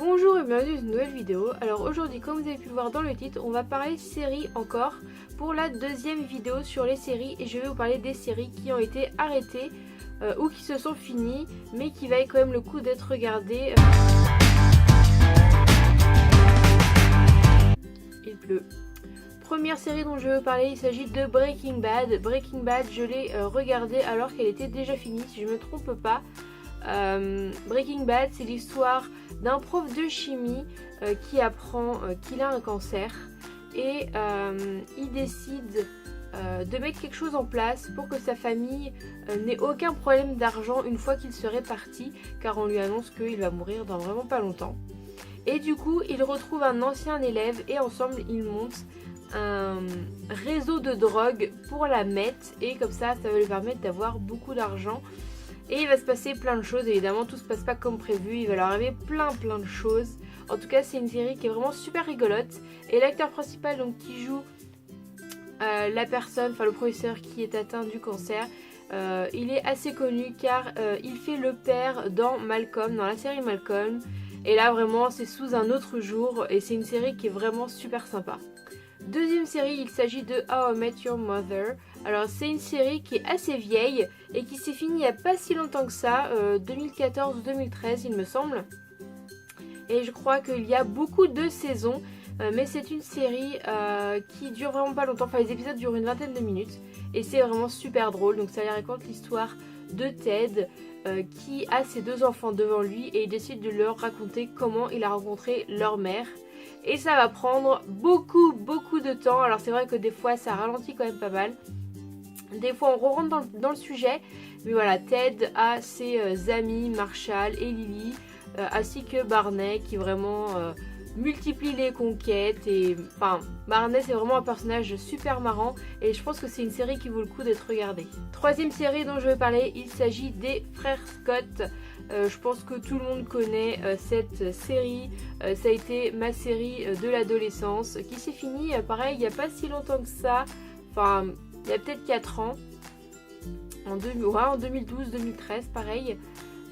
Bonjour et bienvenue dans une nouvelle vidéo. Alors aujourd'hui, comme vous avez pu le voir dans le titre, on va parler séries encore pour la deuxième vidéo sur les séries. Et je vais vous parler des séries qui ont été arrêtées ou qui se sont finies, mais qui valent quand même le coup d'être regardées. Il pleut. Première série dont je veux parler, il s'agit de Breaking Bad. Breaking Bad, je l'ai regardée alors qu'elle était déjà finie, si je ne me trompe pas. Breaking Bad, c'est l'histoire d'un prof de chimie qui apprend qu'il a un cancer et il décide de mettre quelque chose en place pour que sa famille n'ait aucun problème d'argent une fois qu'il serait parti, car on lui annonce qu'il va mourir dans vraiment pas longtemps. Et du coup, il retrouve un ancien élève et ensemble ils montent un réseau de drogue pour la meth, et comme ça va lui permettre d'avoir beaucoup d'argent. Et il va se passer plein de choses, évidemment tout se passe pas comme prévu, il va leur arriver plein de choses. En tout cas c'est une série qui est vraiment super rigolote. Et l'acteur principal donc qui joue la personne, enfin le professeur qui est atteint du cancer, il est assez connu car il fait le père dans Malcolm, dans la série Malcolm. Et là vraiment c'est sous un autre jour et c'est une série qui est vraiment super sympa. Deuxième série, il s'agit de How I Met Your Mother. Alors c'est une série qui est assez vieille et qui s'est finie il n'y a pas si longtemps que ça, 2014 ou 2013 il me semble. Et je crois qu'il y a beaucoup de saisons, mais c'est une série qui dure vraiment pas longtemps, enfin les épisodes durent une vingtaine de minutes. Et c'est vraiment super drôle, donc ça raconte l'histoire de Ted qui a ses deux enfants devant lui et il décide de leur raconter comment il a rencontré leur mère. Et ça va prendre beaucoup de temps. Alors c'est vrai que des fois ça ralentit quand même pas mal. Des fois on rentre dans le sujet. Mais voilà, Ted a ses amis Marshall et Lily, ainsi que Barney qui vraiment multiplie les conquêtes. Et enfin, Barney c'est vraiment un personnage super marrant. Et je pense que c'est une série qui vaut le coup d'être regardée. Troisième série dont je vais parler, il s'agit des Frères Scott. Je pense que tout le monde connaît cette série. Ça a été ma série de l'adolescence qui s'est finie pareil il n'y a pas si longtemps que ça. Enfin il y a peut-être 4 ans. En 2012-2013 pareil.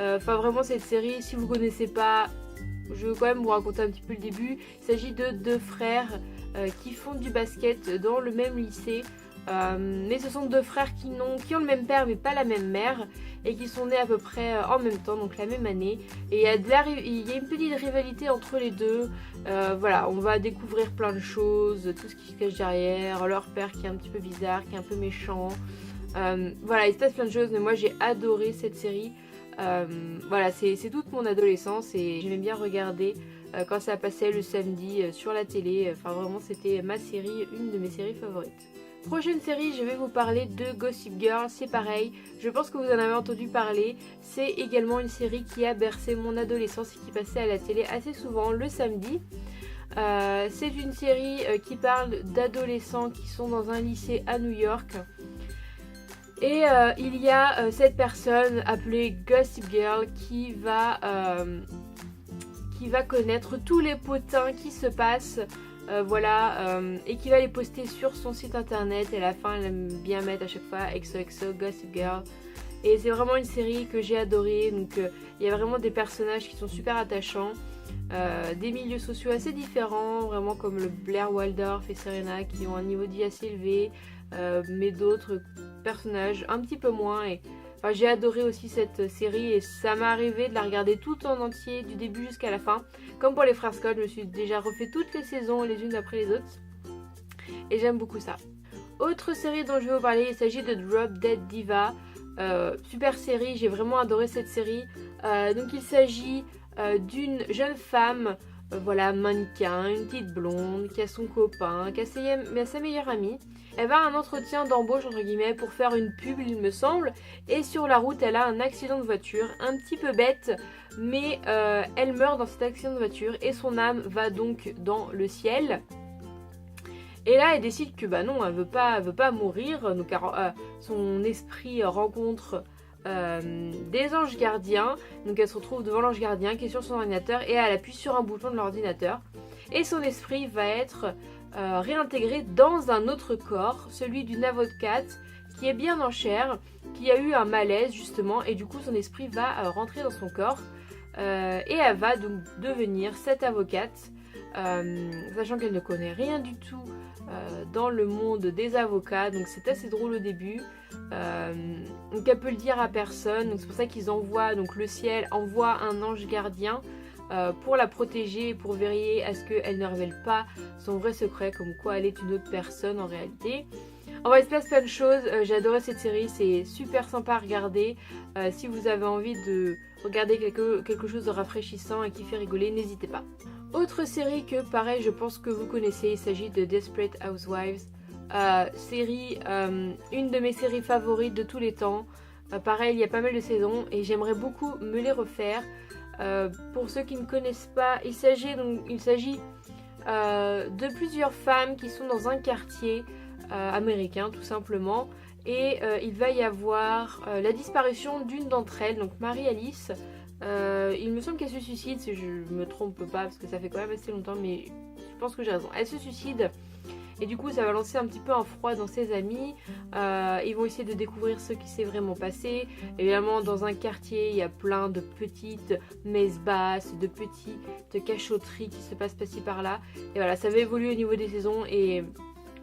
Enfin vraiment cette série, si vous ne connaissez pas, je veux quand même vous raconter un petit peu le début. Il s'agit de deux frères qui font du basket dans le même lycée. Mais ce sont deux frères qui ont le même père mais pas la même mère et qui sont nés à peu près en même temps, donc la même année. Et il y a une petite rivalité entre les deux. Voilà, on va découvrir plein de choses, tout ce qui se cache derrière, leur père qui est un petit peu bizarre, qui est un peu méchant. Voilà, il se passe plein de choses, mais moi j'ai adoré cette série. Voilà, c'est toute mon adolescence et j'aimais bien regarder quand ça passait le samedi sur la télé. Enfin vraiment c'était ma série, une de mes séries favorites. Prochaine série, je vais vous parler de Gossip Girl, c'est pareil, je pense que vous en avez entendu parler. C'est également une série qui a bercé mon adolescence et qui passait à la télé assez souvent le samedi. C'est une série qui parle d'adolescents qui sont dans un lycée à New York. Et il y a cette personne appelée Gossip Girl qui va connaître tous les potins qui se passent. Voilà, et qui va les poster sur son site internet. Et à la fin elle aime bien mettre à chaque fois XOXO Gossip Girl. Et c'est vraiment une série que j'ai adorée. Donc il y a vraiment des personnages qui sont super attachants, des milieux sociaux assez différents, vraiment comme le Blair Waldorf et Serena qui ont un niveau de vie assez élevé, mais d'autres personnages un petit peu moins. Et enfin, j'ai adoré aussi cette série et ça m'est arrivé de la regarder tout en entier du début jusqu'à la fin. Comme pour les Frères Scott, je me suis déjà refait toutes les saisons les unes après les autres et j'aime beaucoup ça. Autre série dont je vais vous parler, il s'agit de Drop Dead Diva. Super série, j'ai vraiment adoré cette série. Donc il s'agit d'une jeune femme, voilà, mannequin, une petite blonde qui a son copain, qui a sa meilleure amie. Elle va à un entretien d'embauche entre guillemets pour faire une pub il me semble, et sur la route elle a un accident de voiture un petit peu bête, mais elle meurt dans cet accident de voiture et son âme va donc dans le ciel. Et là elle décide que bah non, elle veut pas mourir, donc son esprit rencontre des anges gardiens. Donc elle se retrouve devant l'ange gardien qui est sur son ordinateur et elle appuie sur un bouton de l'ordinateur et son esprit va être réintégré dans un autre corps, celui d'une avocate qui est bien en chair, qui a eu un malaise justement et du coup son esprit va rentrer dans son corps. et elle va donc devenir cette avocate, sachant qu'elle ne connaît rien du tout dans le monde des avocats, donc c'est assez drôle au début. Donc elle peut le dire à personne, donc c'est pour ça qu'ils envoient, donc le ciel envoie un ange gardien pour la protéger et pour veiller à ce qu'elle ne révèle pas son vrai secret, comme quoi elle est une autre personne en réalité. Enfin, il se passe plein de choses, j'ai adoré cette série, c'est super sympa à regarder. Si vous avez envie de regarder quelque chose de rafraîchissant et qui fait rigoler, n'hésitez pas. Autre série que pareil je pense que vous connaissez, il s'agit de Desperate Housewives. Série, une de mes séries favorites de tous les temps. Pareil, il y a pas mal de saisons et j'aimerais beaucoup me les refaire. Pour ceux qui ne connaissent pas, il s'agit de plusieurs femmes qui sont dans un quartier américain tout simplement, et il va y avoir la disparition d'une d'entre elles, donc Marie-Alice. Il me semble qu'elle se suicide, si je me trompe pas, parce que ça fait quand même assez longtemps, mais je pense que j'ai raison. Elle se suicide. Et du coup ça va lancer un petit peu un froid dans ses amis. Ils vont essayer de découvrir ce qui s'est vraiment passé. Évidemment dans un quartier il y a plein de petites messes basses, de petites cachotteries qui se passent par-ci par-là. Et voilà, ça va évoluer au niveau des saisons et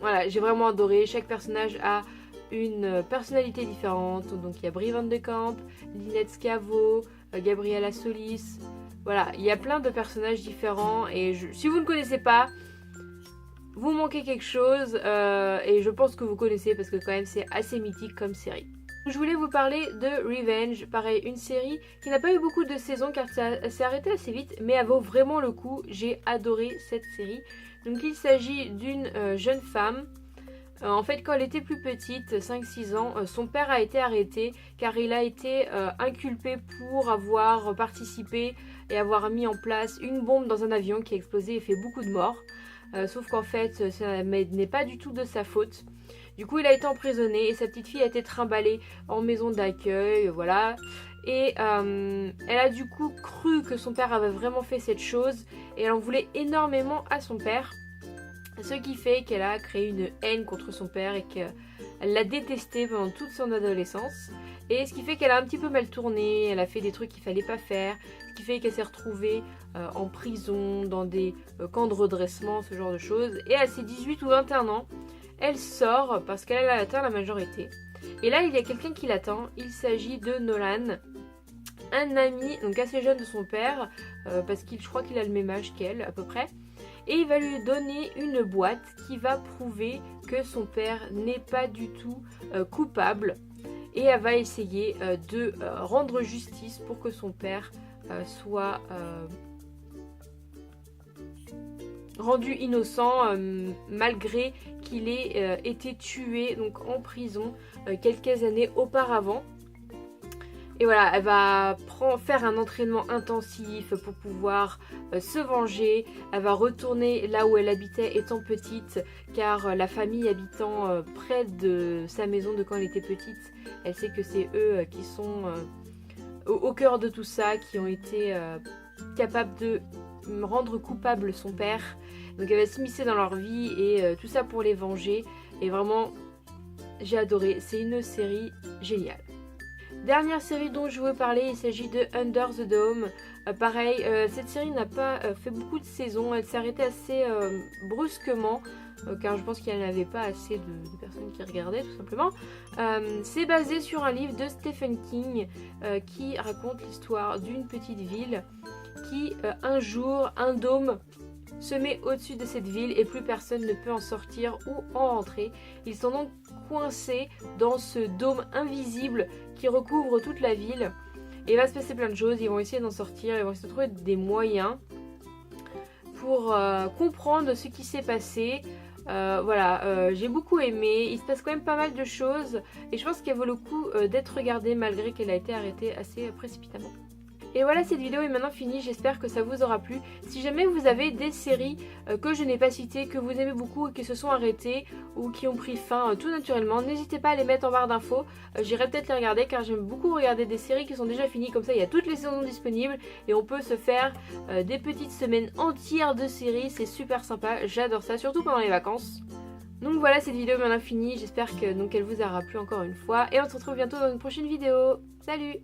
voilà, j'ai vraiment adoré. Chaque personnage a une personnalité différente. Donc il y a Brie Van de Camp, Lynette Scavo, Gabriella Solis. Voilà, il y a plein de personnages différents et si vous ne connaissez pas, vous manquez quelque chose et je pense que vous connaissez parce que quand même c'est assez mythique comme série. Je voulais vous parler de Revenge, pareil une série qui n'a pas eu beaucoup de saisons car ça s'est arrêté assez vite mais elle vaut vraiment le coup, j'ai adoré cette série. Donc il s'agit d'une jeune femme, en fait quand elle était plus petite, 5-6 ans, son père a été arrêté car il a été inculpé pour avoir participé et avoir mis en place une bombe dans un avion qui a explosé et fait beaucoup de morts. Sauf qu'en fait, ça n'est pas du tout de sa faute. Du coup, il a été emprisonné et sa petite fille a été trimballée en maison d'accueil, voilà. Et elle a du coup cru que son père avait vraiment fait cette chose et elle en voulait énormément à son père. Ce qui fait qu'elle a créé une haine contre son père et qu'elle l'a détesté pendant toute son adolescence. Et ce qui fait qu'elle a un petit peu mal tourné, elle a fait des trucs qu'il fallait pas faire, ce qui fait qu'elle s'est retrouvée en prison, dans des camps de redressement, ce genre de choses. Et à ses 18 ou 21 ans, elle sort parce qu'elle a atteint la majorité. Et là, il y a quelqu'un qui l'attend, il s'agit de Nolan, un ami donc assez jeune de son père, parce je crois qu'il a le même âge qu'elle à peu près. Et il va lui donner une boîte qui va prouver que son père n'est pas du tout coupable. Et elle va essayer de rendre justice pour que son père soit rendu innocent malgré qu'il ait été tué donc en prison quelques années auparavant. Et voilà, elle va faire un entraînement intensif pour pouvoir se venger. Elle va retourner là où elle habitait étant petite, car la famille habitant près de sa maison de quand elle était petite, elle sait que c'est eux qui sont au cœur de tout ça, qui ont été capables de rendre coupable son père. Donc elle va s'immiscer dans leur vie et tout ça pour les venger. Et vraiment, j'ai adoré. C'est une série géniale. Dernière série dont je veux parler, il s'agit de Under the Dome. Pareil, cette série n'a pas fait beaucoup de saisons, elle s'est arrêtée assez brusquement, car je pense qu'il n'y en avait pas assez de personnes qui regardaient tout simplement. C'est basé sur un livre de Stephen King qui raconte l'histoire d'une petite ville qui, un jour, un dôme se met au-dessus de cette ville et plus personne ne peut en sortir ou en rentrer. Ils sont donc coincés dans ce dôme invisible qui recouvre toute la ville. Et il va se passer plein de choses, ils vont essayer d'en sortir, ils vont essayer de trouver des moyens pour comprendre ce qui s'est passé. Voilà, j'ai beaucoup aimé, il se passe quand même pas mal de choses et je pense qu'elle vaut le coup d'être regardée malgré qu'elle a été arrêtée assez précipitamment. Et voilà, cette vidéo est maintenant finie, j'espère que ça vous aura plu. Si jamais vous avez des séries que je n'ai pas citées, que vous aimez beaucoup et qui se sont arrêtées ou qui ont pris fin tout naturellement, n'hésitez pas à les mettre en barre d'infos. J'irai peut-être les regarder car j'aime beaucoup regarder des séries qui sont déjà finies, comme ça il y a toutes les saisons disponibles et on peut se faire des petites semaines entières de séries, c'est super sympa, j'adore ça, surtout pendant les vacances. Donc voilà, cette vidéo est maintenant finie, j'espère que elle vous aura plu encore une fois et on se retrouve bientôt dans une prochaine vidéo. Salut!